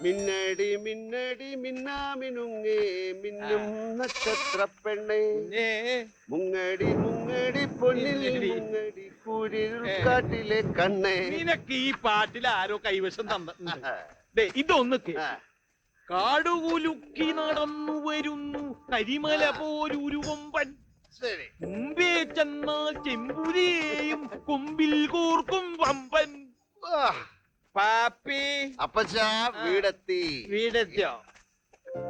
മിന്നടി മിന്നടി മിന്നാമിനുങ്ങേ മിന്നും നക്ഷത്ര പെണ്ണേ മുങ്ങടി മുങ്ങടി പൊന്നിൽ മുങ്ങടി കൂരിരുൾക്കാട്ടിലെ കണ്ണേ. നിനക്ക് ഈ പാട്ടിൽ ആരോ കൈവശം തന്നിട്ടുണ്ട്. ഇതൊന്ന് കാടുകുലുക്കി നടന്നു വരുന്നു കരിമല പോലുരുവമ്പൻ. മുമ്പേ ചെന്നാൽ ചെമ്പുരിയെയും കൊമ്പിൽ കോർക്കും വമ്പൻ. പാപ്പി അപ്പച്ചാ വീടെത്തിയോ?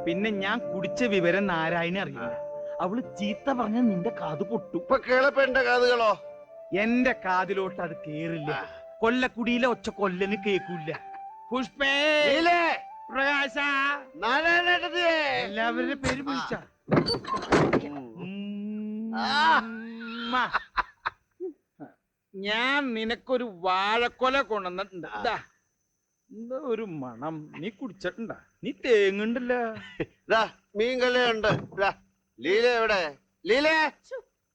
പിന്നെ ഞാൻ കുടിച്ച വിവരം നാരായണ അറിയില്ല. അവള് ചീത്ത പറഞ്ഞ നിന്റെ കാത് പൊട്ടു. ഇപ്പൊ കേളപ്പേണ്ട കാതുകളോ? എന്റെ കാതിലോട്ട് അത് കേറില്ല. കൊല്ലക്കുടിയിലെ ഒച്ച കൊല്ലന് കേക്കൂല. പുഷ്പേ പ്രകാശ എല്ലാവരുടെ പേര് വിളിച്ച ഞാൻ നിനക്കൊരു വാഴക്കൊല കൊണ്ടുവന്നിട്ടുണ്ട്. എന്താ ഒരു മണം? നീ കുടിച്ചിട്ടുണ്ടാ? നീ തേങ്ങുണ്ടല്ല. മീൻകല്ലുണ്ട്. ലീല എവിടെ? ലീല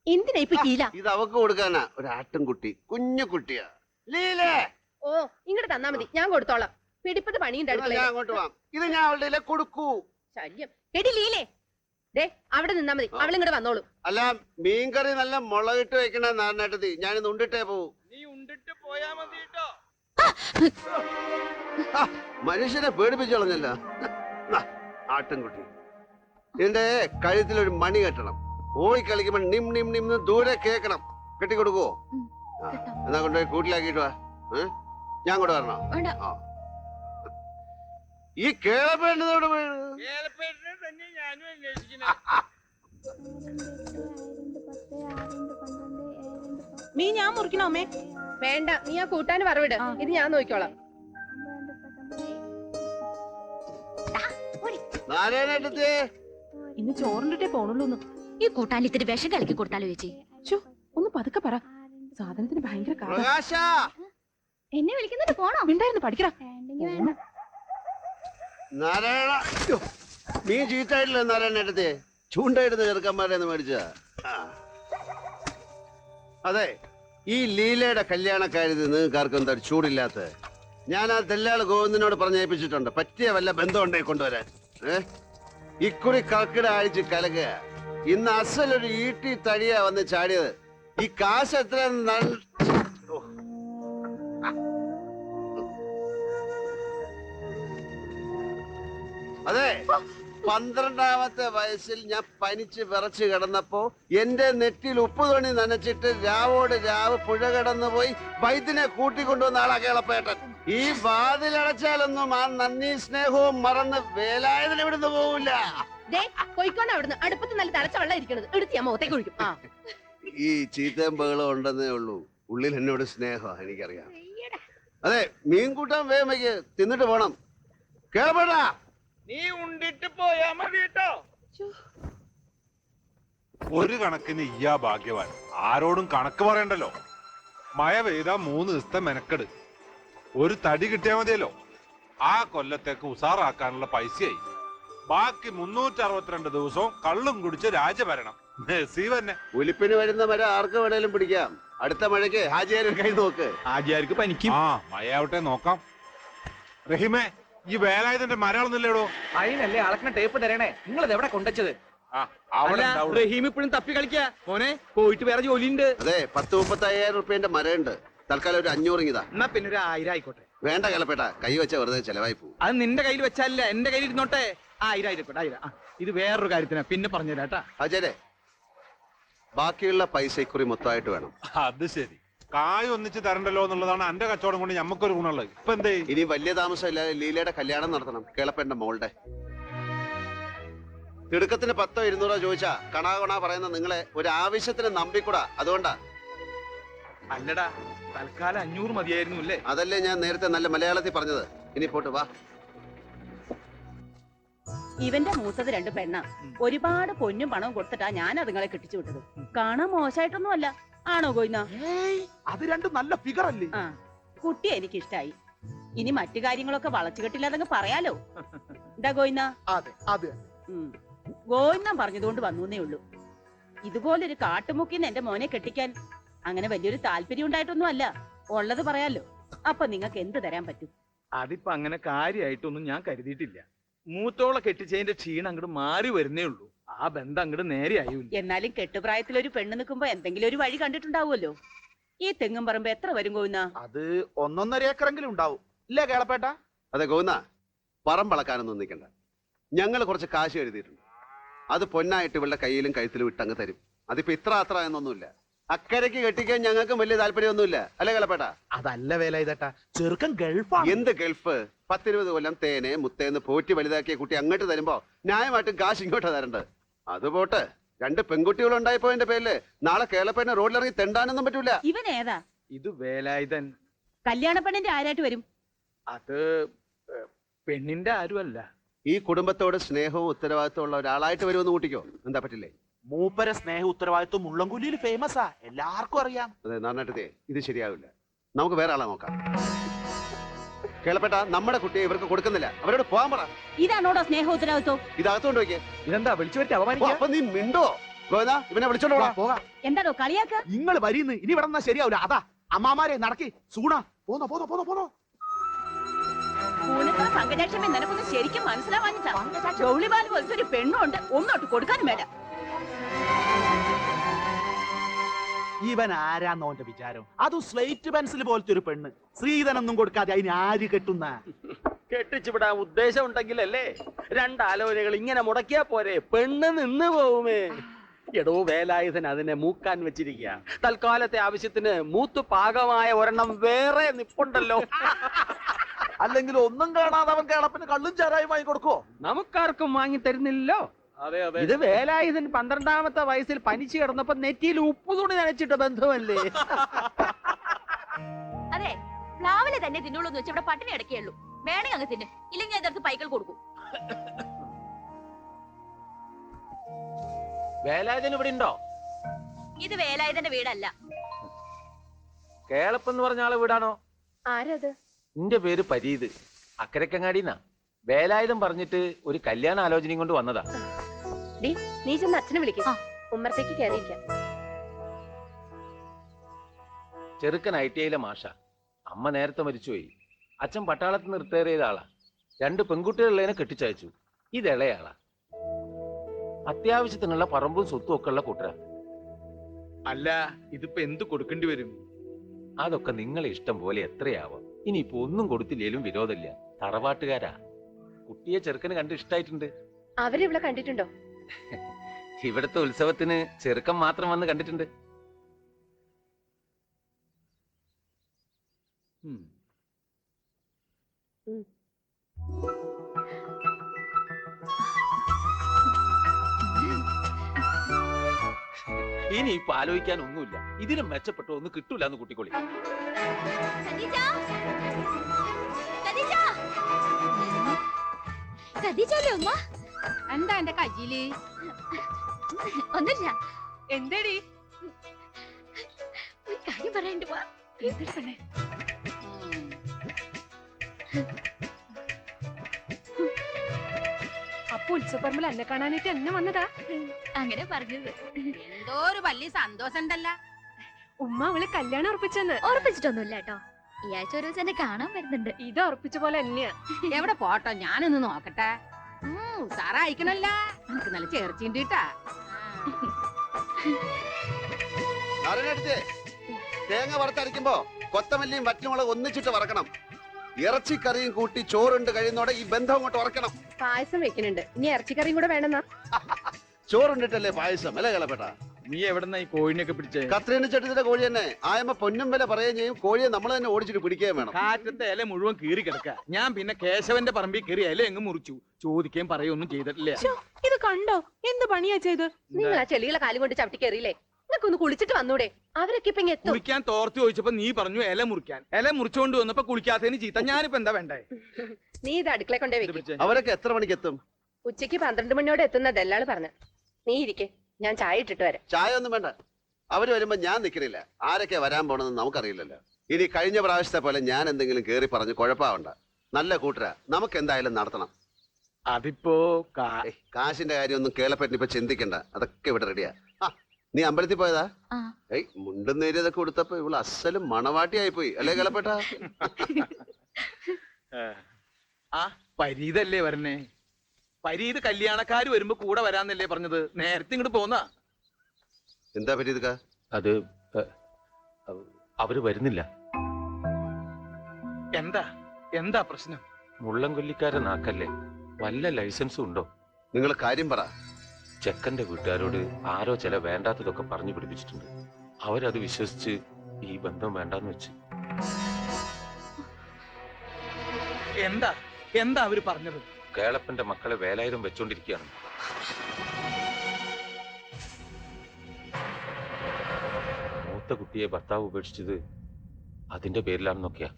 എന്തിനാ ഇപ്പൊ കീല? ഇത് അവക്ക് കൊടുക്കാനാ. ഒരു ആട്ടിൻകുട്ടി, കുഞ്ഞു കുട്ടിയാ. ലീല ഓ ഇങ്ങോട്ട് തന്നാ മതി, ഞാൻ കൊടുത്തോളാം. പിടിപ്പത് പണിയുണ്ട്. ഞാൻ അങ്ങോട്ട് പോവാം. ഇത് ഞാൻ അവളുടെ കൊടുക്കൂ. ശല്യം. എടി ലീലേ, ദേ അവിടെ നിന്നാ മതി, അവളിങ്ങോട്ട് വന്നോളൂ. അല്ല, മീൻകറി നല്ല മുളകിട്ട് വെക്കണ നാരണേട്ടത്തി. ഞാനിന്ന് ഉണ്ടിട്ടേ പോവും. നീ ഉണ്ടിട്ട് പോയാ മതി കേട്ടോ. മനുഷ്യനെ പേടിപ്പിച്ചു കളഞ്ഞല്ലോ ആട്ടിൻകുട്ടി. എന്റെ കഴുത്തിലൊരു മണി കെട്ടണം. ഓടി കളിക്കുമ്പോ നിം നിം നിം ദൂരെ കേക്കണം. കെട്ടിക്കൊടുക്കുവോ? എന്നാ കൊണ്ടുപോയി കൂട്ടിലാക്കിട്ട് വാ. ഞാൻ കൂടെ വരണോ? ഈ കേളപ്പേണ്ടതോട് നീ ഞാൻ മുറിക്കണോ അമ്മേ? വേണ്ട, നീ ആ കൂട്ടാൻ വറവിട്. ഇത് ഞാൻ നോക്കിക്കോളാം. ഇന്ന് ചോറിന്റെ പോണുള്ളൂ. ഈ കൂട്ടാൻ ഇത്തിരി വിഷം കലക്കി കൊടുത്താലോ ചേച്ചി? ഒന്ന് പതുക്കെ പറ. സാധനത്തിന് ഭയങ്കര എന്നെ വിളിക്കുന്നിട്ട് പോണോ? ഉണ്ടായിരുന്നു പഠിക്കടാ. നാരായണ, നീ ചീത്തായിട്ടില്ല നാരായണേട്ടത്തെ. ചൂണ്ടായിടുന്ന ചെറുക്കന്മാരെ മേടിച്ച. അതെ, ഈ ലീലയുടെ കല്യാണക്കാര്യത്തിൽ നിങ്ങൾക്ക് ആർക്കും എന്താ ചൂടില്ലാത്ത? ഞാൻ ആ തെല്ലാള് ഗോവിന്ദനോട് പറഞ്ഞേൽപ്പിച്ചിട്ടുണ്ട്. പറ്റിയ വല്ല ബന്ധം ഉണ്ടേ കൊണ്ടുവരാൻ. ഇക്കുറി കർക്കിട ആഴ്ച കലക്കുക. ഇന്ന് അസലൊരു ഈട്ടി തടിയാ വന്ന് ചാടിയത്. ഈ കാശ് എത്ര? അതെ, 12ാമത്തെ വയസ്സിൽ ഞാൻ പനിച്ച് വിറച്ച് കിടന്നപ്പോ എന്റെ നെറ്റിൽ ഉപ്പ് തുണി നനച്ചിട്ട് രാവോട് രാവ് പുഴ കടന്നു പോയി വൈദ്യനെ കൂട്ടിക്കൊണ്ടുവന്ന ആളാ കേളപ്പേട്ടൻ. ഈ വാതിലടച്ചാലൊന്നും ആ നന്ദി സ്നേഹവും മറന്ന് വേലായതിൽ ഇവിടുന്ന് പോവില്ല. പോയിക്കോണ്ട് അവിടുന്ന്. അടുപ്പത്ത് നല്ല തളച്ച വെള്ളം ഇരിക്കണത് എടുത്ത് ഞാൻ മുഖത്തേക്ക് ഒഴിക്കും. ഈ ചീത്തയും ബഹളം ഉണ്ടെന്നേ ഉള്ളൂ. ഉള്ളിൽ എന്നോട് സ്നേഹം എനിക്കറിയാം. അതെ, മീൻ കൂട്ടാൻ വേഗം വയ്ക്ക്, തിന്നിട്ട് പോണം. കേളപ്പേട്ടാ, നീ ഉണ്ടിട്ട് പോയാ മതി കേട്ടോ. ഒരു കണക്കിന് ഇയ്യാ ഭാഗ്യവാൻ. ആരോടും കണക്ക് പറയണ്ടല്ലോ. മഴ പെയ്താ 3 ദിവസത്തെ മെനക്കെട്. ഒരു തടി കിട്ടിയാ മതിയല്ലോ. ആ കൊല്ലത്തേക്ക് ഉസാറാക്കാനുള്ള പൈസയായി. ബാക്കി 362 ദിവസവും കള്ളും കുടിച്ച് രാജഭരണം. നസീബന്നെ. ഒലിപ്പിന് വരുന്ന മരം ആർക്ക് വേണേലും പിടിക്കാം. അടുത്ത മഴയ്ക്ക് ഹാജിയാരും കൈ നോക്ക്. ഹാജിയാർക്ക് പനിക്കും. മഴയാവട്ടെ, നോക്കാം. റഹീമേ, ഈ വേലായുധന്റെ മരമൊന്നുമില്ലേടോ? അതിനല്ലേ അളക്കണ ടേപ്പ് തരണേ. നിങ്ങൾ ഇത് എവിടെ കൊണ്ടുവച്ചത്? റഹീം ഇപ്പോഴും തപ്പി കളിക്കാ മോനെ. പോയിട്ട് വേറെ ജോലിയുണ്ട്. അതെ, 10-35,000 റുപ്യന്റെ മരമുണ്ട്. തൽക്കാലം ഒരു 500 ഇതാ. എന്നാ പിന്നെ ഒരു 1000 ആയിക്കോട്ടെ. വേണ്ട കേളപ്പേട്ട, കൈ വെച്ച വെറുതെ ചെലവായി പോകും. അത് നിന്റെ കയ്യിൽ വെച്ചാലല്ല, എന്റെ കയ്യിൽ ഇരുന്നോട്ടെ. 1000 ആയിക്കോട്ടെ. 1000. ഇത് വേറൊരു കാര്യത്തിനാ, പിന്നെ പറഞ്ഞുതരാട്ടാ. അജയരെ, ബാക്കിയുള്ള പൈസ ഇക്കുറി മൊത്തമായിട്ട് വേണം. അത് ശരി. കായ് ഒന്നിച്ച് തരണ്ടല്ലോ എന്നുള്ളതാണ് എന്റെ കച്ചവടം കൊണ്ട് ഞമ്മക്കൊരു ഗുണമുള്ളത്. ഇപ്പൊ എന്തേ? ഇനി വലിയ താമസമില്ലാതെ ലീലയുടെ കല്യാണം നടത്തണം. കേളപ്പേന്റെ മോളുടെ തിടുക്കത്തിന് 100-200 ചോദിച്ചാ കണാകൊണ പറയുന്ന നിങ്ങളെ ഒരു ആവശ്യത്തിന് നമ്പിക്കൂടാ. അതുകൊണ്ടാ. അല്ലടാ, തൽക്കാലം 500 മതിയായിരുന്നു അല്ലേ? അതല്ലേ ഞാൻ നേരത്തെ നല്ല മലയാളത്തിൽ പറഞ്ഞത്. ഇനി പോട്ട് വാ. ഇവന്റെ മൂത്തത് 2 പെണ്ണ. ഒരുപാട് പൊന്നും പണവും കൊടുത്തിട്ടാ ഞാൻ അതുങ്ങളെ കെട്ടിച്ചു വിട്ടത്. കാണാൻ മോശമായിട്ടൊന്നും അല്ല. ആണോ ഗോയിന? അത് രണ്ടും നല്ല ഫിഗർ അല്ലേ? കുട്ടിയെ എനിക്ക് ഇഷ്ടായി. ഇനി മറ്റു കാര്യങ്ങളൊക്കെ വളച്ചു കെട്ടില്ലാതെ പറയാലോ. എന്താ ഗോയിന? അതെ, അതെ. ഗോയിന പറഞ്ഞതുകൊണ്ട് വന്നേ ഉള്ളൂ. ഇതുപോലൊരു കാട്ടുമുക്കിന്ന് എന്റെ മോനെ കെട്ടിക്കാൻ അങ്ങനെ വലിയൊരു താല്പര്യം ഉണ്ടായിട്ടൊന്നും അല്ല. ഉള്ളത് പറയാലോ. അപ്പൊ നിങ്ങൾക്ക് എന്ത് തരാൻ പറ്റും? അതിപ്പോ അങ്ങനെ കാര്യമായിട്ടൊന്നും ഞാൻ കരുതിയിട്ടില്ല. മൂത്തോളെ കെട്ടിച്ചതിന്റെ ക്ഷീണം അങ്ങോട്ട് മാറി വരുന്നേ ഉള്ളൂ. ആ ബന്ധം അങ്ങോട്ട് നേരെയായൂല്ല. എന്നാലും കെട്ടുപ്രായത്തിൽ ഒരു പെണ്ണ് നിൽക്കുമ്പോ എന്തെങ്കിലും ഒരു വഴി കണ്ടിട്ടുണ്ടാവുമല്ലോ. ഈ തെങ്ങും പറമ്പ് എത്ര വരും കോയിന്ന? അത് 1.5 ഏക്കറെങ്കിലും ഉണ്ടാവും, ഇല്ലേ കേളപ്പേട്ട? അതെ ഗോവിന്ദ, പറമ്പളക്കാനൊന്നും നിൽക്കണ്ട. ഞങ്ങൾ കുറച്ച് കാശ് എഴുതിയിട്ടുണ്ട്. അത് പൊന്നായിട്ട് ഇവളുടെ കയ്യിലും കഴുത്തിലും ഇട്ടങ്ങ് തരും. അതിപ്പോ ഇത്ര അത്ര എന്നൊന്നുമില്ല. അക്കരയ്ക്ക് കെട്ടിക്കാൻ ഞങ്ങൾക്കും വലിയ താല്പര്യമൊന്നുമില്ല, അല്ലേ കേളപ്പേട്ട? അതല്ല വേല ഇതട്ടാ, ചെറുക്കൻ ഗൾഫാണ്. എന്ത് ഗൾഫ്? 10-20 കൊല്ലം തേനെ മുത്തേന്ന് പോറ്റി വലുതാക്കിയ കുട്ടി അങ്ങോട്ട് തരുമ്പോ ന്യായമായിട്ടും കാശ് ഇങ്ങോട്ടാ തരണ്ടത്. അത് പോട്ടെ, 2 പെൺകുട്ടികളുണ്ടായപ്പോ എന്റെ പേരില് നാളെ കേളപ്പേനെ റോഡിലിറങ്ങി തെണ്ടാനൊന്നും പറ്റൂല. ഇവൻ ഏതാ? ഇത് വേലായുധൻ. കല്യാണ പെണ്ണിന്റെ ആരായിട്ട് വരും? അത് പെണ്ണിന്റെ ആരുമല്ല. ഈ കുടുംബത്തോട് സ്നേഹവും ഉത്തരവാദിത്വം ഉള്ള ഒരാളായിട്ട് വരുമെന്ന് കൂട്ടിക്കോ. എന്താ പറ്റില്ലേ? മൂപ്പര സ്നേഹ ഉത്തരവാദിത്വം മുള്ളംകുലിയിൽ ഫേമസാ, എല്ലാവർക്കും അറിയാം. അതെ നാരായണത്തെ, ഇത് ശരിയാവില്ല. നമുക്ക് വേറെ ആളെ നോക്കാം. കേളപ്പേട്ട, നമ്മുടെ കുട്ടിയെ ഇവർക്ക് കൊടുക്കുന്നില്ല. അവരോട് പോകാൻ പറ. ഇതാണോടോ സ്നേഹ ഉത്തരവാദിത്വം? ഇതകത്തോണ്ട് വയ്ക്കേ. ഇതെന്താ വിളിച്ചു പറ്റി ഓ, അപമാനിക്കാ? അപ്പൊ നീ മിണ്ടോ? ഗോവിന്ദ, ഇവനെ വിളിച്ചോണ്ട് പോടാ. പോകാം. എന്താണോ കളിയാക്ക? നിങ്ങൾ വരിന്ന് ഇനി ഇവിടെ നിന്നാ ശരിയാവില്ല. അതാ അമ്മാമാരെ നടക്കി സൂണ പോന്നോ പോന്നോ പോന്നോ പോന്നോ. പൂനക്കുള്ള പങ്കജാക്ഷമേ നിനക്കൊന്നും ശരിക്കും മനസ്സിലാവാഞ്ഞിട്ടാ. ഗൗളിബാൽ പോലത്തെ ഒരു പെണ്ണുണ്ട്, ഒന്നോട്ട് കൊടുക്കാനും വേണ്ട. ഇവൻ ആരാന്നോന്റെ വിചാരം? അതും സ്ലേറ്റ് പെൻസിൽ പോലത്തെ ഒരു പെണ്ണ്. ശ്രീധനൊന്നും കൊടുക്കാതെ അതിന് ആര് കെട്ടുന്ന? കെട്ടിച്ചുവിടാൻ ഉദ്ദേശം ഉണ്ടെങ്കിലല്ലേ 2 ആലോചനകൾ ഇങ്ങനെ മുടക്കിയാ പോരെ? പെണ്ണ് നിന്ന് പോവുമേ. എടോ വേലായുധൻ അതിനെ മൂക്കാൻ വെച്ചിരിക്കുക. തൽക്കാലത്തെ ആവശ്യത്തിന് മൂത്തു പാകമായ ഒരെണ്ണം വേറെ നിപ്പുണ്ടല്ലോ. അല്ലെങ്കിൽ ഒന്നും കാണാതെ അവൻ കേളപ്പിന് കള്ളും ചാരായും വാങ്ങി കൊടുക്കോ? നമുക്കാർക്കും വാങ്ങി തരുന്നില്ലല്ലോ. അതെ അതെ. ഇത് വേലായുധൻ 12ാമത്തെ വയസ്സിൽ പനിച്ചു കിടന്നപ്പോ നെറ്റിയിൽ ഉപ്പു തുണി നനച്ചിട്ട ബന്ധമല്ലേ? അതെ, പ്ലാവിലെ തന്നെ തിന്നുള്ളൂ എന്ന് വെച്ച് ഇവിടെ പട്ടിണി അടക്കുകയുള്ളൂ. വേണമെങ്കിൽ അങ്ങ് തിന്നു, ഇല്ലെങ്കിൽ ഞാൻ ഇതടുത്ത് പൈക്കൾ കൊടുക്കും. വേലായുധൻ ഇവിടെ ഉണ്ടോ? ഇത് വേലായുധന്റെ വീടല്ല. കേളപ്പെന്ന് പറഞ്ഞ ആളെ വീടാണോ? ആരത്? എന്റെ പേര് പരീത്, അക്കരക്കങ്ങാടിന്നാ. വേലായുധം പറഞ്ഞിട്ട് ഒരു കല്യാണ ആലോചനയും കൊണ്ട് വന്നതാ. നീ ചെന്ന് അച്ഛനെ വിളിക്കും, ഉമ്മറത്തേക്ക് കയറിയിരിക്കാം. ചെറുക്കൻ ITIയിലെ മാഷ. അമ്മ നേരത്തെ മരിച്ചുപോയി. അച്ഛൻ പട്ടാളത്തിൽ നിന്ന് റിട്ടയർ ചെയ്ത ആളാ. 2 പെൺകുട്ടികളുള്ളതിനെ കെട്ടിച്ചയച്ചു. ഇത് ഇളയാളാ. അത്യാവശ്യത്തിനുള്ള പറമ്പും സ്വത്തും ഒക്കെ ഉള്ള കൂട്ടരാ. അല്ല, ഇതിപ്പോ എന്ത് കൊടുക്കേണ്ടി വരും? അതൊക്കെ നിങ്ങളെ ഇഷ്ടം പോലെ എത്രയാവാം. ഇനിയിപ്പോ ഒന്നും കൊടുത്തില്ലേലും വിരോധമില്ല. തറവാട്ടുകാരാ. കുട്ടിയെ ചെറുക്കന് കണ്ട് ഇഷ്ടായിട്ടുണ്ട്. അവരിവിടെ കണ്ടിട്ടുണ്ടോ? ഇവിടുത്തെ ഉത്സവത്തിന് ചെറുക്കൻ മാത്രം വന്ന് കണ്ടിട്ടുണ്ട്. ഇനി ഇപ്പൊ ആലോചിക്കാൻ ഒന്നുമില്ല. ഇതിനും മെച്ചപ്പെട്ടോ ഒന്നും കിട്ടൂല എന്ന് കുട്ടിക്കൊള്ളി. ഖദീജ! ഖദീജ! ഖദീജല്ലേ ഉമ്മ? എന്താ എന്റെ കയ്യില്? ഒന്നുമില്ല. എന്തേടി? ഒരു കാര്യം പറയാണ്ട് വാ. അപ്പൊ ഉത്സവപ്പറമ്പിൽ എന്നെ കാണാനായിട്ട് എന്നെ വന്നതാ? അങ്ങനെ പറഞ്ഞത്. എന്തോ ഒരു വലിയ സന്തോഷം ഉണ്ടല്ലോ. ഉമ്മ അവള് കല്യാണം ഉറപ്പിച്ചെന്ന്. ഉറപ്പിച്ചിട്ടൊന്നുമില്ല കേട്ടോ. ഈ ആഴ്ച ഒരു ദിവസം എന്നെ കാണാൻ വരുന്നുണ്ട്. ഇത് ഉറപ്പിച്ച പോലെ തന്നെയാ. എവിടെ പോട്ടോ, ഞാനൊന്ന് നോക്കട്ടെ. സാറായിക്കണല്ല, എനിക്ക് നല്ല ചേർച്ചിണ്ടാ. നാരായണത്തെ, തേങ്ങ വറുത്തരയ്ക്കുമ്പോ കൊത്തമല്ലിയും വറ്റൽമുളക് ഒന്നിച്ചിട്ട് വറക്കണം. ഇറച്ചിക്കറിയും കൂട്ടി ചോറുണ്ട് കഴിയുന്നോടെ ഈ ബന്ധം അങ്ങോട്ട് ഉറക്കണം. പായസം വെക്കുന്നുണ്ട്, ഇനി ഇറച്ചിക്കറിയും കൂടെ വേണമെന്നാ. ചോറുണ്ടിട്ടല്ലേ പായസം, അല്ലേ കേളപ്പേട്ട? നീ എവിടെന്നാ ഈ കോഴിനെയൊക്കെ പിടിച്ചേ? കത്രീന ചട്ടത്തിന്റെ കോഴി തന്നെ ആയമ്മ പൊന്നും വില പറയുകയും ചെയ്യും. കോഴിയെ നമ്മൾ തന്നെ ഓടിച്ചിട്ട് പിടിക്കുകയും വേണം. കാറ്റത്തെ ഇല മുഴുവൻ കീറി കിടക്ക. ഞാൻ പിന്നെ കേശവന്റെ പറമ്പിൽ കയറി ഇല എങ്ങ് മുറിച്ചു. ചോദിക്കുകയും പറയുകയൊന്നും ചെയ്തിട്ടില്ല. ഇത് കണ്ടോ എന്ത് പണിയാ ചെയ്ത്? നിങ്ങൾ ആ ചെളികളെ കാലും കൊണ്ട് ചവിട്ടി കയറിയില്ലേ? നിനക്ക് ഒന്ന് കുളിച്ചിട്ട് വന്നൂടെ? അവരൊക്കെ ഇപ്പൊ ഇങ്ങ് എത്തും. കുളിക്കാൻ തോർത്ത് ചോദിച്ചപ്പോ നീ പറഞ്ഞു ഇല മുറിക്കാൻ. ഇല മുറിച്ചോണ്ട് വന്നപ്പോ കുളിക്കാത്തതിന് ചീത്ത. ഞാനിപ്പോ എന്താ വേണ്ടേ? നീ ഇത് അടുക്കള കൊണ്ടേ ഇത് വെക്കും. പിടിച്ചേ. അവരൊക്കെ എത്ര മണിക്ക് എത്തും? ഉച്ചയ്ക്ക് 12 മണിയോടെ എത്തുന്ന ദല്ലാള് പറഞ്ഞു. നീ ഇരിക്കെ, ഞാൻ ചായ ഇട്ടിട്ട് വരാം. ചായ ഒന്നും വേണ്ട. അവര് വരുമ്പോ ഞാൻ നിൽക്കണില്ല. ആരൊക്കെ വരാൻ പോണെന്ന് നമുക്കറിയില്ലല്ലോ. ഇനി കഴിഞ്ഞ പ്രാവശ്യത്തെ പോലെ ഞാൻ എന്തെങ്കിലും കേറി പറഞ്ഞ് കുഴപ്പമാവണ്ട. നല്ല കൂട്ടരാ, നമുക്ക് എന്തായാലും നടത്തണം. അതിപ്പോ കാശിന്റെ കാര്യമൊന്നും കേളപ്പറ്റിന് ഇപ്പൊ ചിന്തിക്കണ്ട. അതൊക്കെ ഇവിടെ റെഡിയാ. നീ അമ്പലത്തിൽ പോയതാ? ആ. ഏയ്, മുണ്ടും നേരിയതൊക്കെ കൊടുത്തപ്പോ ഇവള് അസലും മണവാട്ടിയായി പോയി, അല്ലേ കേളപ്പേട്ട? ആ പരീതല്ലേ വരണേ? പരീത് കല്യാണക്കാര് വരുമ്പോ കൂടെ വരാന്നല്ലേ പറഞ്ഞത്? നേരത്തെ ഇങ്ങോട്ട് പോന്നാ. എന്താ പറ്റിയത്? അത് അവര് വരുന്നില്ല. എന്താ എന്താ പ്രശ്നം? മുള്ളംകൊല്ലിക്കാരൻ നാക്കല്ലേ, വല്ല ലൈസൻസും ഉണ്ടോ? നിങ്ങൾ കാര്യം പറ. ചെക്കന്റെ വീട്ടുകാരോട് ആരോ ചില വേണ്ടാത്തതൊക്കെ പറഞ്ഞു പിടിപ്പിച്ചിട്ടുണ്ട്. അവരത് വിശ്വസിച്ച് ഈ ബന്ധം വേണ്ടാന്ന് വെച്ച്. എന്താ എന്താ അവര് പറഞ്ഞത്? കേളപ്പന്റെ മക്കളെ വേലായുധം വെച്ചോണ്ടിരിക്കുകയാണ്. മൂത്ത കുട്ടിയെ ഭർത്താവ് ഉപേക്ഷിച്ചത് അതിന്റെ പേരിലാണെന്നൊക്കെയാ.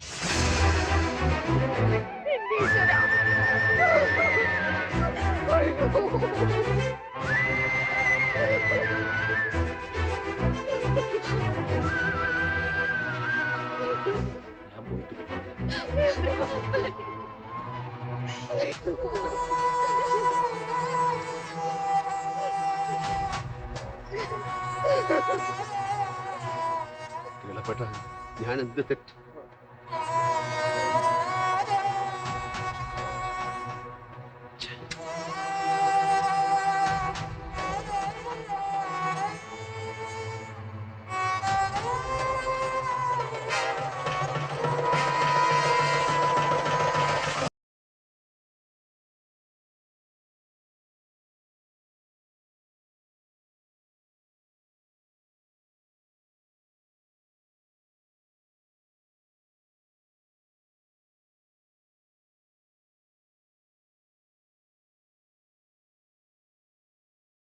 ഞാൻ പോയിട്ട് കേളപ്പെട്ട ഞാൻ എന്ത് തെറ്റ്?